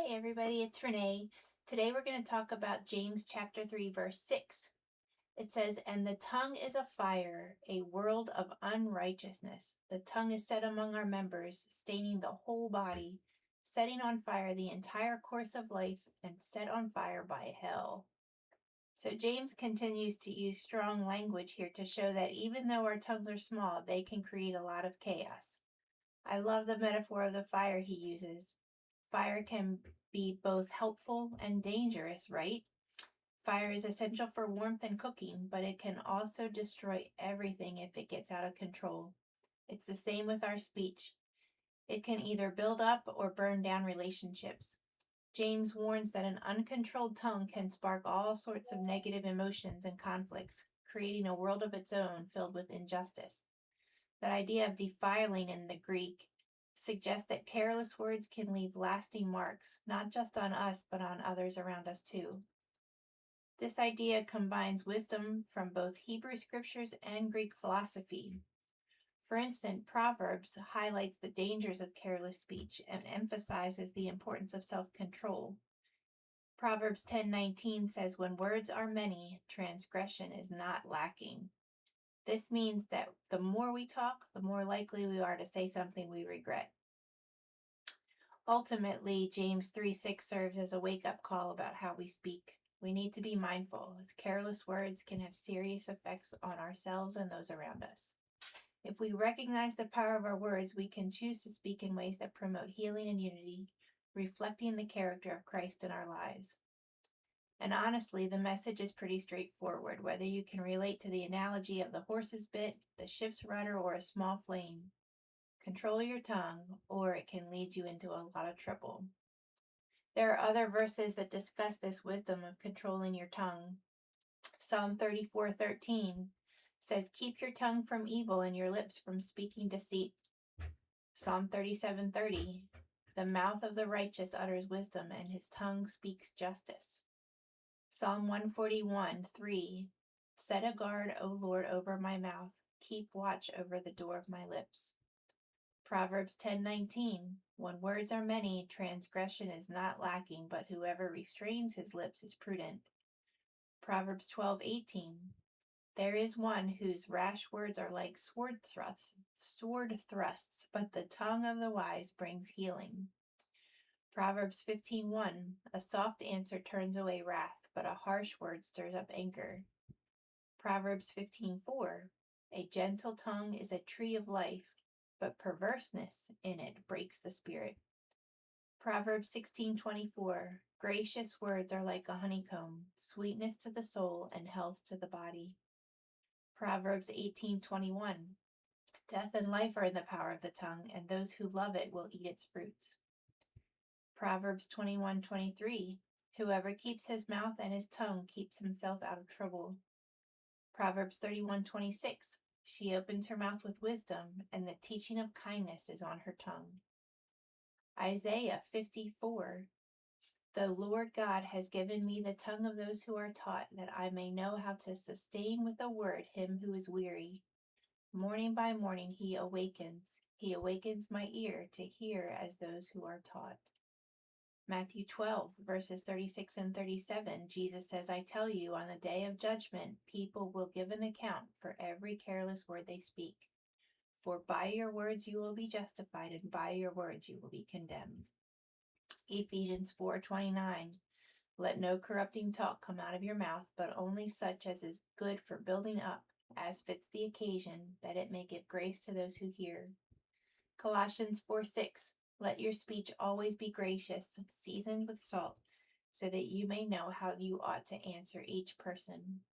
Hey everybody, it's Renee. Today we're going to talk about James chapter 3 verse 6. It says, "And the tongue is a fire, a world of unrighteousness. The tongue is set among our members, staining the whole body, setting on fire the entire course of life, and set on fire by hell." So James continues to use strong language here to show that even though our tongues are small, they can create a lot of chaos. I love the metaphor of the fire he uses. Fire can be both helpful and dangerous, right? Fire is essential for warmth and cooking, but it can also destroy everything if it gets out of control. It's the same with our speech. It can either build up or burn down relationships. James warns that an uncontrolled tongue can spark all sorts of negative emotions and conflicts, creating a world of its own filled with injustice. That idea of defiling in the Greek suggests that careless words can leave lasting marks, not just on us, but on others around us too. This idea combines wisdom from both Hebrew scriptures and Greek philosophy. For instance, Proverbs highlights the dangers of careless speech and emphasizes the importance of self-control. Proverbs 10:19 says, "When words are many, transgression is not lacking." This means that the more we talk, the more likely we are to say something we regret. Ultimately, James 3:6 serves as a wake-up call about how we speak. We need to be mindful, as careless words can have serious effects on ourselves and those around us. If we recognize the power of our words, we can choose to speak in ways that promote healing and unity, reflecting the character of Christ in our lives. And honestly, the message is pretty straightforward, whether you can relate to the analogy of the horse's bit, the ship's rudder, or a small flame. Control your tongue, or it can lead you into a lot of trouble. There are other verses that discuss this wisdom of controlling your tongue. Psalm 34:13 says, "Keep your tongue from evil and your lips from speaking deceit." Psalm 37:30, "The mouth of the righteous utters wisdom, and his tongue speaks justice." Psalm 141:3, "Set a guard, O Lord, over my mouth. Keep watch over the door of my lips." Proverbs 10:19, "When words are many, transgression is not lacking, but whoever restrains his lips is prudent." Proverbs 12:18, "There is one whose rash words are like sword thrusts, but the tongue of the wise brings healing." Proverbs 15:1, "A soft answer turns away wrath, but a harsh word stirs up anger." Proverbs 15:4, "A gentle tongue is a tree of life, but perverseness in it breaks the spirit." Proverbs 16:24, "Gracious words are like a honeycomb, sweetness to the soul and health to the body." Proverbs 18:21, "Death and life are in the power of the tongue, and those who love it will eat its fruits." Proverbs 21:23, "Whoever keeps his mouth and his tongue keeps himself out of trouble." Proverbs 31:26, "She opens her mouth with wisdom, and the teaching of kindness is on her tongue." Isaiah 54, "The Lord God has given me the tongue of those who are taught, that I may know how to sustain with a word him who is weary. Morning by morning he awakens my ear to hear as those who are taught." Matthew 12, verses 36 and 37, Jesus says, "I tell you, on the day of judgment, people will give an account for every careless word they speak. For by your words you will be justified, and by your words you will be condemned." Ephesians 4:29, "Let no corrupting talk come out of your mouth, but only such as is good for building up, as fits the occasion, that it may give grace to those who hear." Colossians 4:6, "Let your speech always be gracious, seasoned with salt, so that you may know how you ought to answer each person."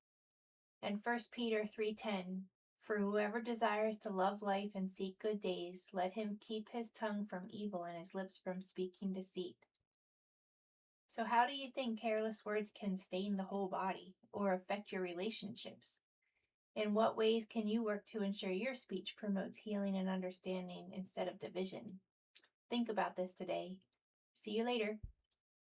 And 1 Peter 3:10, "For whoever desires to love life and seek good days, let him keep his tongue from evil and his lips from speaking deceit." So how do you think careless words can stain the whole body or affect your relationships? In what ways can you work to ensure your speech promotes healing and understanding instead of division? Think about this today. See you later.